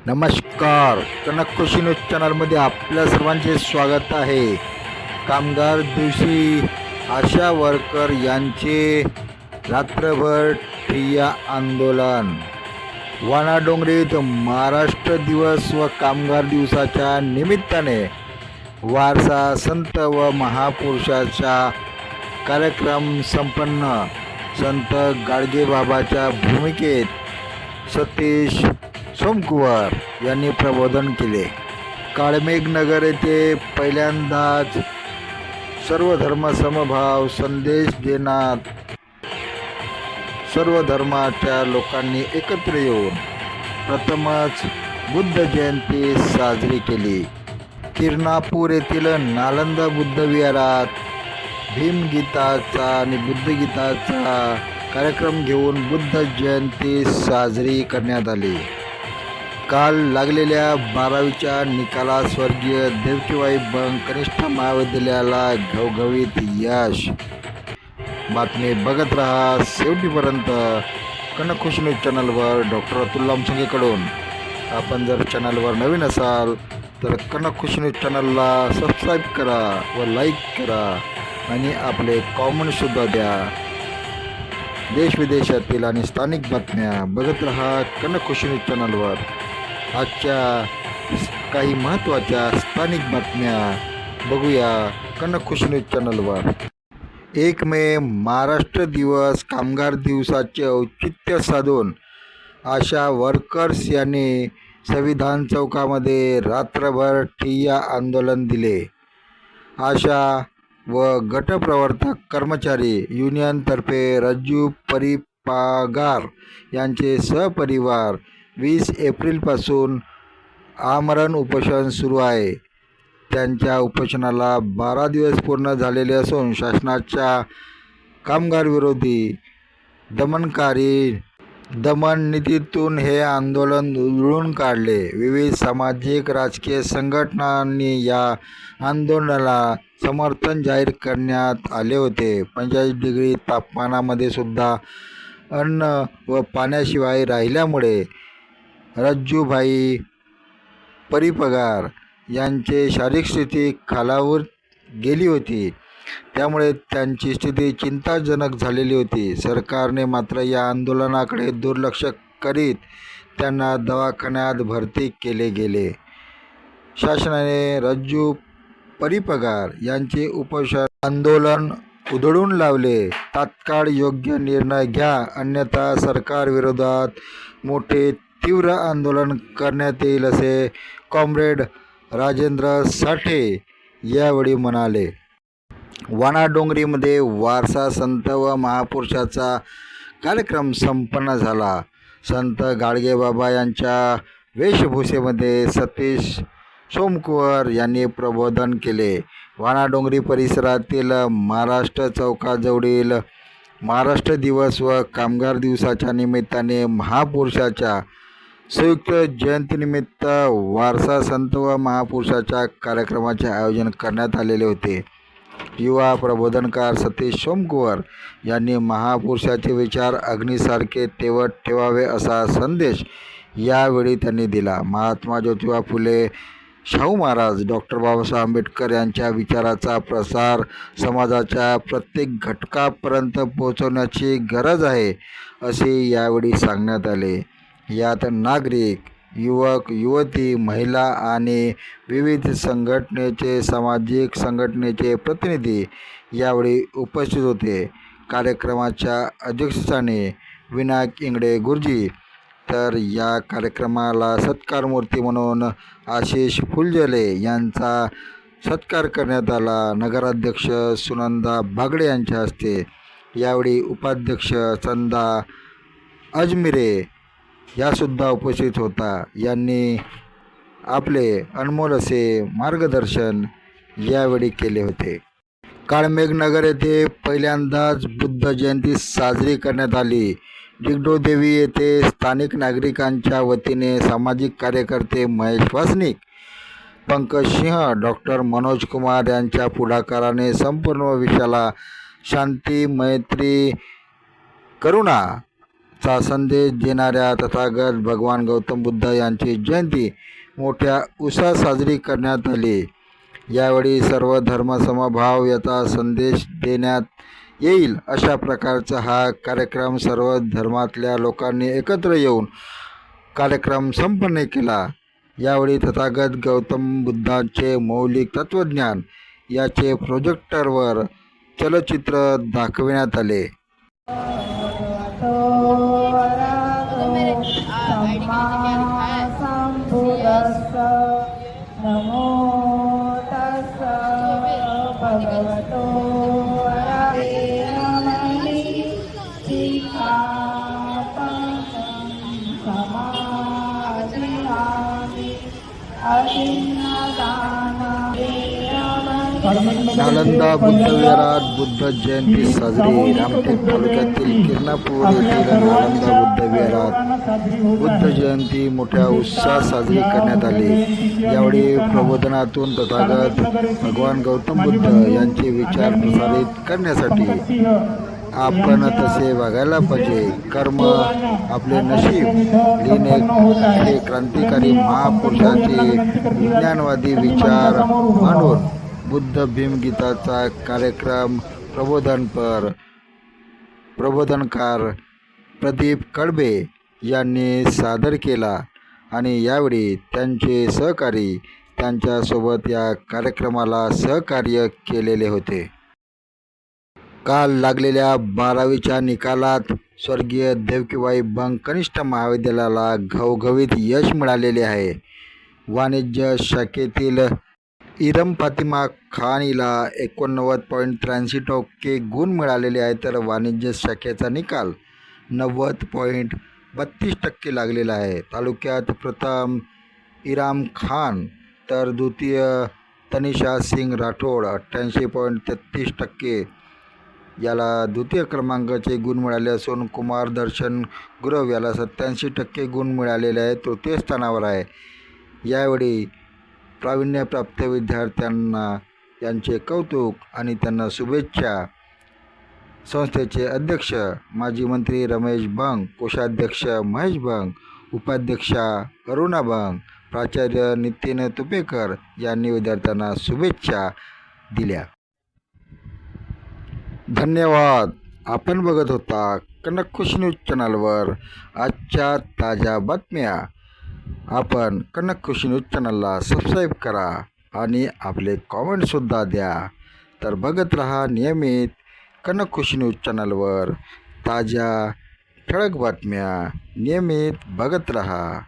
नमस्कार. कनक कृषी न्यूज चॅनलमध्ये आपल्या सर्वांचे स्वागत आहे. कामगार दिवशी आशा वर्कर यांचे रात्रभर ठिय्या आंदोलन. वाणाडोंगरीत महाराष्ट्र दिवस व कामगार दिवसाच्या निमित्ताने वारसा संत व महापुरुषाचा कार्यक्रम संपन्न. संत गाडगेबाबाच्या भूमिकेत सतीश सोमकुवर यांनी प्रबोधन केले. काळमेघनगर येथे पहिल्यांदाच सर्व धर्म समभाव संदेश देण्यात सर्व धर्माच्या लोकांनी एकत्र येऊन प्रथमच बुद्ध जयंती साजरी केली. किरणापूर येथील नालंदा बुद्ध विहारात भीमगीताचा आणि बुद्धगीताचा कार्यक्रम घेऊन बुद्ध जयंती साजरी करण्यात आली. काल लागलेल्या 12वीच्या निकालात स्वर्गीय देवकीबाई बंग कनिष्ठ महाविद्यालयाला घवघवीत यश. बातमी बघत रहा शेवटीपर्यंत कनक कृषी न्यूज चॅनलवर. डॉक्टर अतुल लामसंगेकडून. आपण जर चॅनलवर नवीन असाल तर कनक कृषी न्यूज चॅनलला सबस्क्राईब करा व लाईक करा आणि आपले कॉमेंटसुद्धा द्या. देश विदेशातील आणि स्थानिक बातम्या बघत रहा कनक कृषी न्यूज चॅनलवर. आजच्या काही महत्त्वाच्या स्थानिक बातम्या बघूया कनक कृषी न्यूज चॅनलवर. 1 मे महाराष्ट्र दिवस कामगार दिवसाचे औचित्य साधून आशा वर्कर्स यांनी संविधान चौकामध्ये रात्रभर ठिय्या आंदोलन दिले. आशा व गटप्रवर्तक कर्मचारी युनियनतर्फे रज्जू परिपागार यांचे सहपरिवार 20 एप्रिलपासून आमरण उपोषण सुरू आहे. त्यांच्या उपोषणाला 12 दिवस पूर्ण झालेले असून शासनाच्या कामगारविरोधी दमनकारी दमन नीतीतून हे आंदोलन उधळून काढले. विविध सामाजिक राजकीय संघटनांनी या आंदोलनाला समर्थन जाहीर करण्यात आले होते. 45 डिग्री तापमानामध्ये सुद्धा अन्न व पाण्याशिवाय राहिल्यामुळे रज्जूभाई परिपगार यांची शारीरिक स्थिती खालावर गेली होती. त्यामुळे त्यांची स्थिती चिंताजनक झालेली होती. सरकारने मात्र या आंदोलनाकडे दुर्लक्ष करीत त्यांना दवाखान्यात भरती केले गेले. शासनाने रज्जू परिपगार यांचे उपोषण आंदोलन उधळून लावले. तात्काळ योग्य निर्णय घ्या, अन्यथा सरकारविरोधात मोठे तीव्र आंदोलन करण्यात येईल, असे कॉम्रेड राजेंद्र साठे यावेळी म्हणाले. वाणाडोंगरीमध्ये वारसा संत व महापुरुषाचा कार्यक्रम संपन्न झाला. संत गाडगेबाबा यांच्या वेशभूषेमध्ये सतीश सोमकुवर यांनी प्रबोधन केले. वाणाडोंगरी परिसरातील महाराष्ट्र चौकाजवळील महाराष्ट्र दिवस व कामगार दिवसाच्या निमित्ताने महापुरुषाच्या संयुक्त जयंतीनिमित्त वारसा संत व महापुरुषाच्या कार्यक्रमाचे आयोजन करण्यात आलेले होते. युवा प्रबोधनकार सतीश सोमकुवर यांनी महापुरुषाचे विचार अग्नीसारखे तेवत ठेवावे असा संदेश यावेळी त्यांनी दिला. महात्मा ज्योतिबा फुले, शाहू महाराज, डॉक्टर बाबासाहेब आंबेडकर यांच्या विचाराचा प्रसार समाजाच्या प्रत्येक घटकापर्यंत पोहोचवण्याची गरज आहे, असे यावेळी सांगण्यात आले. यात नागरिक, युवक, युवती, महिला आणि विविध सामाजिक संघटनेचे प्रतिनिधी यावेळी उपस्थित होते. कार्यक्रमाच्या अध्यक्षस्थानी विनायक इंगळे गुरुजी, तर या कार्यक्रमाला सत्कार मूर्ती म्हणून आशिष फुलझले यांचा सत्कार करण्यात आला. नगराध्यक्ष सुनंदा बागडे यांच्या हस्ते. यावेळी उपाध्यक्ष चंदा अजमिरे यासुद्धा उपस्थित होता. यांनी आपले अनमोल असे मार्गदर्शन यावेळी केले होते. काळमेघनगर येथे पहिल्यांदाच बुद्ध जयंती साजरी करण्यात आली. डिगडोदेवी येथे स्थानिक नागरिकांच्या वतीने सामाजिक कार्यकर्ते महेश वासनिक, पंकज सिंह, डॉक्टर मनोज कुमार यांच्या पुढाकाराने संपूर्ण विश्वाला शांती, मैत्री, करुणा चा संदेश देणाऱ्या तथागत भगवान गौतम बुद्ध यांची जयंती मोठ्या उत्साहात साजरी करण्यात आली. यावेळी सर्व धर्मसमभाव याचा संदेश देण्यात येईल अशा प्रकारचा हा कार्यक्रम सर्व धर्मातल्या लोकांनी एकत्र येऊन कार्यक्रम संपन्न केला. यावेळी तथागत गौतम बुद्धांचे मौलिक तत्त्वज्ञान याचे प्रोजेक्टरवर चलचित्र दाखविण्यात आले. नालंदा बुद्धविहारात बुद्ध जयंती साजरी. रामटेक तालुक्यातील किरणापूर येथील नालंदा बुद्धविहारात बुद्ध जयंती मोठ्या उत्साहात साजरी करण्यात आली. यावेळी प्रबोधनातून तथागत भगवान गौतम बुद्ध यांचे विचार प्रसारित करण्यासाठी आपण तसे वागायला पाहिजे, कर्म आपले नशीब लिहिणे हे क्रांतिकारी महापुरुषाचे विज्ञानवादी विचार मांडून बुद्ध भीमगीताचा कार्यक्रम प्रबोधनकार प्रदीप कडबे यांनी सादर केला आणि यावेळी त्यांचे सहकारी त्यांच्यासोबत या कार्यक्रमाला सहकार्य केलेले होते. काल लागलेल्या 12वीच्या निकालात स्वर्गीय देवकीबाई बंग कनिष्ठ महाविद्यालयाला घवघवीत यश मिळालेले आहे. वाणिज्य शाखेतील इरम फातिमा खान हिला 89.83% गुण मिळालेले आहेत, तर वाणिज्य शाखेचा निकाल 90.32% लागलेला आहे. तालुक्यात प्रथम इराम खान तर द्वितीय तनिषा सिंग राठोड 88.33%. याला द्वितीय क्रमांकाचे गुण मिळाले असून कुमार दर्शन गुरव याला 87% गुण मिळालेले आहेत, तृतीय स्थानावर आहे. यावेळी प्रावीण्यप्राप्त विद्यार्थ्यांना यांचे कौतुक आणि त्यांना शुभेच्छा. संस्थेचे अध्यक्ष माजी मंत्री रमेश बंग, कोषाध्यक्ष महेश बंग, उपाध्यक्षा अरुणा बंग, प्राचार्य नितीन तुपेकर यांनी विद्यार्थ्यांना शुभेच्छा दिल्या. धन्यवाद. आपण बघत होता कनकखुशी न्यूज चॅनलवर आजच्या ताज्या बातम्या. आपण कनकखुशी न्यूज चॅनलला सबस्क्राईब करा आणि आपले कॉमेंटसुद्धा द्या. तर बघत रहा नियमित कनकखुशी न्यूज चॅनलवर ताज्या ठळक बातम्या. नियमित बघत रहा.